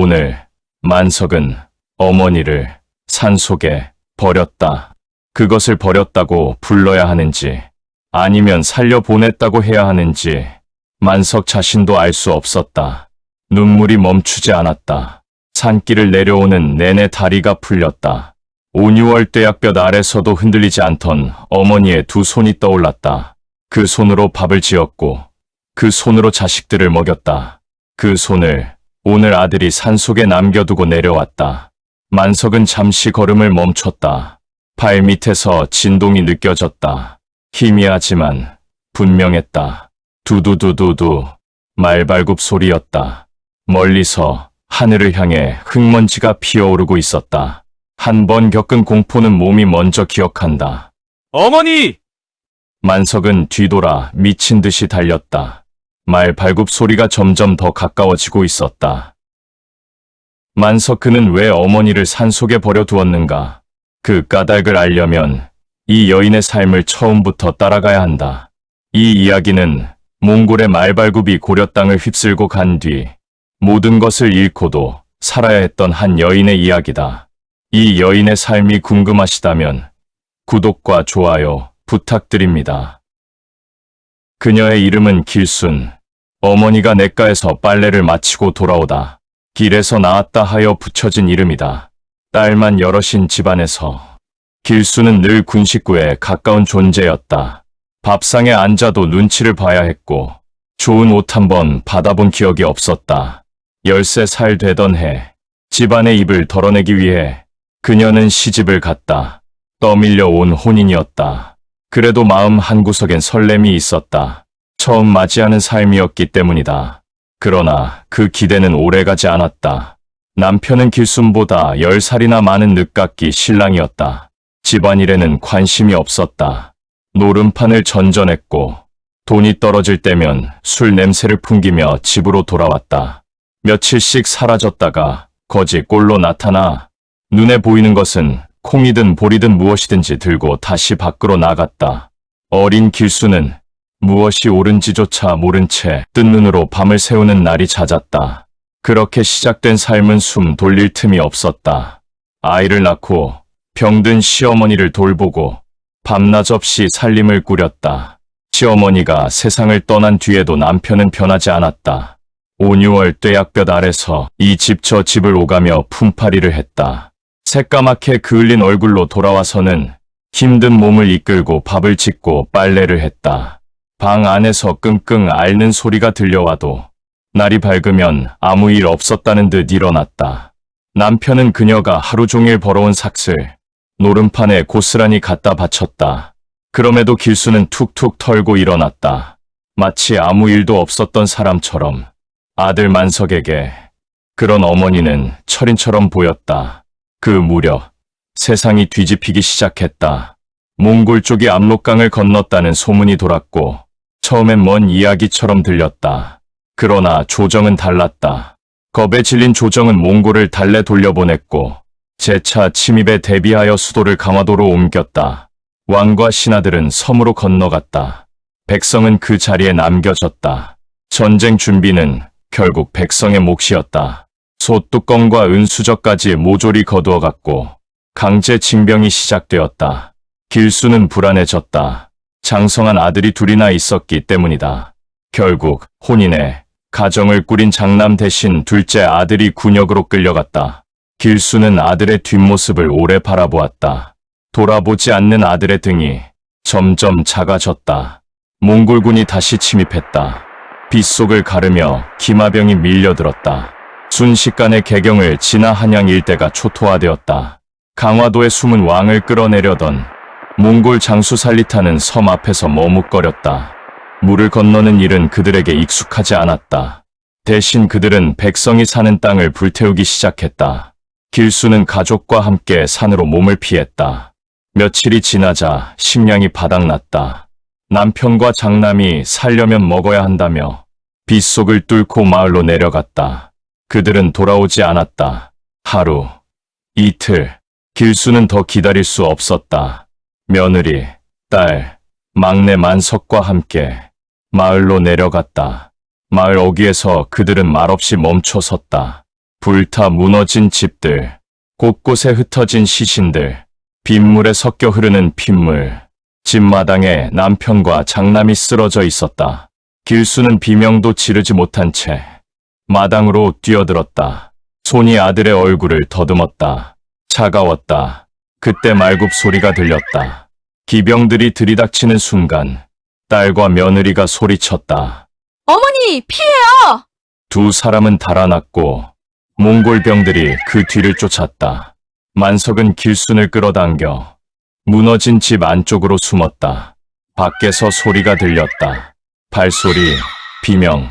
오늘 만석은 어머니를 산속에 버렸다. 그것을 버렸다고 불러야 하는지 아니면 살려보냈다고 해야 하는지 만석 자신도 알 수 없었다. 눈물이 멈추지 않았다. 산길을 내려오는 내내 다리가 풀렸다. 5, 6월 떼약볕 아래서도 흔들리지 않던 어머니의 두 손이 떠올랐다. 그 손으로 밥을 지었고 그 손으로 자식들을 먹였다. 그 손을 오늘 아들이 산속에 남겨두고 내려왔다. 만석은 잠시 걸음을 멈췄다. 발 밑에서 진동이 느껴졌다. 희미하지만 분명했다. 두두두두두 말발굽 소리였다. 멀리서 하늘을 향해 흙먼지가 피어오르고 있었다. 한 번 겪은 공포는 몸이 먼저 기억한다. 어머니! 만석은 뒤돌아 미친 듯이 달렸다. 말발굽 소리가 점점 더 가까워지고 있었다. 만석 그는 왜 어머니를 산속에 버려두었는가? 그 까닭을 알려면 이 여인의 삶을 처음부터 따라가야 한다. 이 이야기는 몽골의 말발굽이 고려 땅을 휩쓸고 간 뒤 모든 것을 잃고도 살아야 했던 한 여인의 이야기다. 이 여인의 삶이 궁금하시다면 구독과 좋아요 부탁드립니다. 그녀의 이름은 길순. 어머니가 냇가에서 빨래를 마치고 돌아오다 길에서 나왔다 하여 붙여진 이름이다. 딸만 여럿인 집안에서 길순은 늘 군식구에 가까운 존재였다. 밥상에 앉아도 눈치를 봐야 했고 좋은 옷 한 번 받아본 기억이 없었다. 13살 되던 해 집안의 입을 덜어내기 위해 그녀는 시집을 갔다. 떠밀려 온 혼인이었다. 그래도 마음 한구석엔 설렘이 있었다. 처음 맞이하는 삶이었기 때문이다. 그러나 그 기대는 오래가지 않았다. 남편은 길순보다 10살이나 많은 늦깎이 신랑이었다. 집안일에는 관심이 없었다. 노름판을 전전했고 돈이 떨어질 때면 술 냄새를 풍기며 집으로 돌아왔다. 며칠씩 사라졌다가 거지 꼴로 나타나 눈에 보이는 것은 콩이든 보리든 무엇이든지 들고 다시 밖으로 나갔다. 어린 길순은 무엇이 옳은지조차 모른 채 뜬 눈으로 밤을 새우는 날이 잦았다. 그렇게 시작된 삶은 숨 돌릴 틈이 없었다. 아이를 낳고 병든 시어머니를 돌보고 밤낮 없이 살림을 꾸렸다. 시어머니가 세상을 떠난 뒤에도 남편은 변하지 않았다. 5, 6월 떼약볕 아래서 이 집 저 집을 오가며 품팔이를 했다. 새까맣게 그을린 얼굴로 돌아와서는 힘든 몸을 이끌고 밥을 짓고 빨래를 했다. 방 안에서 끙끙 앓는 소리가 들려와도 날이 밝으면 아무 일 없었다는 듯 일어났다. 남편은 그녀가 하루 종일 벌어온 삭슬 노름판에 고스란히 갖다 바쳤다. 그럼에도 길수는 툭툭 털고 일어났다. 마치 아무 일도 없었던 사람처럼. 아들 만석에게 그런 어머니는 철인처럼 보였다. 그 무렵 세상이 뒤집히기 시작했다. 몽골 쪽이 압록강을 건넜다는 소문이 돌았고 처음엔 먼 이야기처럼 들렸다. 그러나 조정은 달랐다. 겁에 질린 조정은 몽골을 달래 돌려보냈고 재차 침입에 대비하여 수도를 강화도로 옮겼다. 왕과 신하들은 섬으로 건너갔다. 백성은 그 자리에 남겨졌다. 전쟁 준비는 결국 백성의 몫이었다. 소뚜껑과 은수저까지 모조리 거두어갔고 강제 징병이 시작되었다. 길수는 불안해졌다. 장성한 아들이 둘이나 있었기 때문이다. 결국 혼인해 가정을 꾸린 장남 대신 둘째 아들이 군역으로 끌려갔다. 길수는 아들의 뒷모습을 오래 바라보았다. 돌아보지 않는 아들의 등이 점점 작아졌다. 몽골군이 다시 침입했다. 빗속을 가르며 기마병이 밀려들었다. 순식간에 개경을 지나 한양 일대가 초토화되었다. 강화도에 숨은 왕을 끌어내려던 몽골 장수 살리타는 섬 앞에서 머뭇거렸다. 물을 건너는 일은 그들에게 익숙하지 않았다. 대신 그들은 백성이 사는 땅을 불태우기 시작했다. 길수는 가족과 함께 산으로 몸을 피했다. 며칠이 지나자 식량이 바닥났다. 남편과 장남이 살려면 먹어야 한다며 빗속을 뚫고 마을로 내려갔다. 그들은 돌아오지 않았다. 하루, 이틀, 길수는 더 기다릴 수 없었다. 며느리, 딸, 막내 만석과 함께 마을로 내려갔다. 마을 어귀에서 그들은 말없이 멈춰 섰다. 불타 무너진 집들, 곳곳에 흩어진 시신들, 빗물에 섞여 흐르는 핏물, 집마당에 남편과 장남이 쓰러져 있었다. 길수는 비명도 지르지 못한 채 마당으로 뛰어들었다. 손이 아들의 얼굴을 더듬었다. 차가웠다. 그때 말굽 소리가 들렸다. 기병들이 들이닥치는 순간 딸과 며느리가 소리쳤다. 어머니, 피해요! 두 사람은 달아났고 몽골병들이 그 뒤를 쫓았다. 만석은 길순을 끌어당겨 무너진 집 안쪽으로 숨었다. 밖에서 소리가 들렸다. 발소리, 비명,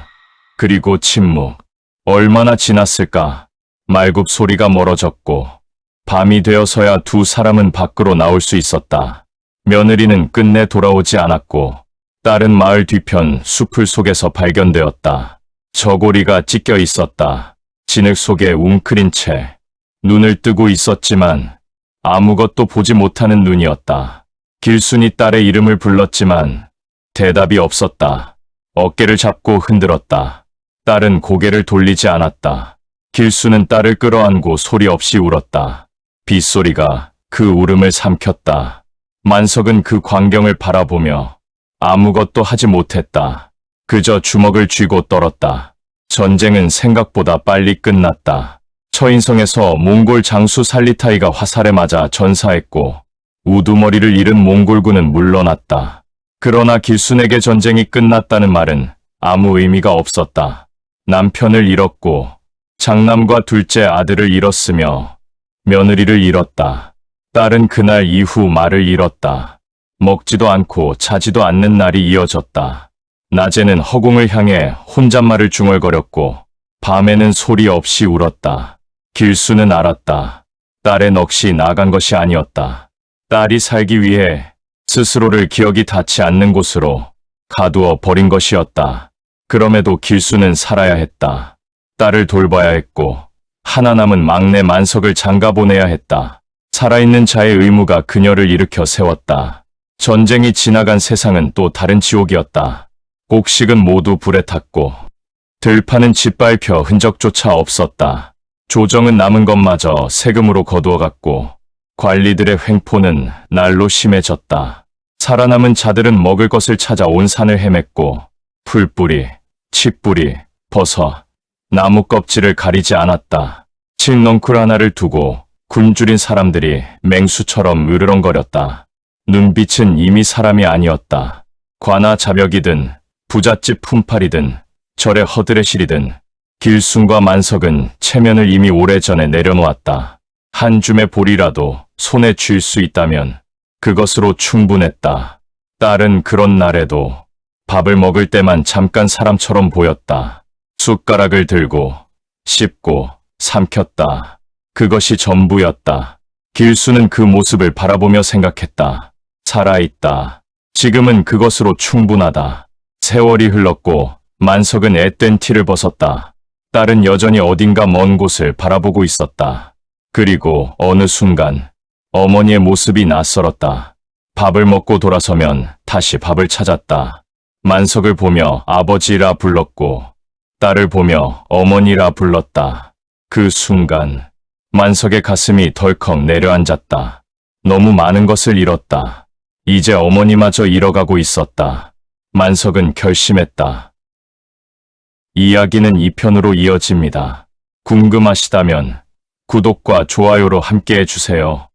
그리고 침묵. 얼마나 지났을까? 말굽 소리가 멀어졌고 밤이 되어서야 두 사람은 밖으로 나올 수 있었다. 며느리는 끝내 돌아오지 않았고 딸은 마을 뒤편 숲을 속에서 발견되었다. 저고리가 찢겨 있었다. 진흙 속에 웅크린 채 눈을 뜨고 있었지만 아무것도 보지 못하는 눈이었다. 길순이 딸의 이름을 불렀지만 대답이 없었다. 어깨를 잡고 흔들었다. 딸은 고개를 돌리지 않았다. 길순은 딸을 끌어안고 소리 없이 울었다. 빗소리가 그 울음을 삼켰다. 만석은 그 광경을 바라보며 아무것도 하지 못했다. 그저 주먹을 쥐고 떨었다. 전쟁은 생각보다 빨리 끝났다. 처인성에서 몽골 장수 살리타이가 화살에 맞아 전사했고 우두머리를 잃은 몽골군은 물러났다. 그러나 길순에게 전쟁이 끝났다는 말은 아무 의미가 없었다. 남편을 잃었고 장남과 둘째 아들을 잃었으며 며느리를 잃었다. 딸은 그날 이후 말을 잃었다. 먹지도 않고 자지도 않는 날이 이어졌다. 낮에는 허공을 향해 혼잣말을 중얼거렸고 밤에는 소리 없이 울었다. 길수는 알았다. 딸의 넋이 나간 것이 아니었다. 딸이 살기 위해 스스로를 기억이 닿지 않는 곳으로 가두어 버린 것이었다. 그럼에도 길수는 살아야 했다. 딸을 돌봐야 했고 하나 남은 막내 만석을 장가보내야 했다. 살아있는 자의 의무가 그녀를 일으켜 세웠다. 전쟁이 지나간 세상은 또 다른 지옥이었다. 곡식은 모두 불에 탔고 들판은 짓밟혀 흔적조차 없었다. 조정은 남은 것마저 세금으로 거두어갔고 관리들의 횡포는 날로 심해졌다. 살아남은 자들은 먹을 것을 찾아 온 산을 헤맸고 풀뿌리, 칡뿌리, 버섯, 나무 껍질을 가리지 않았다. 칡넝쿨 하나를 두고 굶주린 사람들이 맹수처럼 으르렁거렸다. 눈빛은 이미 사람이 아니었다. 관아 자벽이든 부잣집 품팔이든 절의 허드레실이든 길순과 만석은 체면을 이미 오래전에 내려놓았다. 한 줌의 볼이라도 손에 쥘 수 있다면 그것으로 충분했다. 딸은 그런 날에도 밥을 먹을 때만 잠깐 사람처럼 보였다. 숟가락을 들고 씹고 삼켰다. 그것이 전부였다. 길수는 그 모습을 바라보며 생각했다. 살아있다. 지금은 그것으로 충분하다. 세월이 흘렀고 만석은 앳된 티를 벗었다. 딸은 여전히 어딘가 먼 곳을 바라보고 있었다. 그리고 어느 순간 어머니의 모습이 낯설었다. 밥을 먹고 돌아서면 다시 밥을 찾았다. 만석을 보며 아버지라 불렀고 딸을 보며 어머니라 불렀다. 그 순간 만석의 가슴이 덜컥 내려앉았다. 너무 많은 것을 잃었다. 이제 어머니마저 잃어가고 있었다. 만석은 결심했다. 이야기는 2편으로 이어집니다. 궁금하시다면 구독과 좋아요로 함께해 주세요.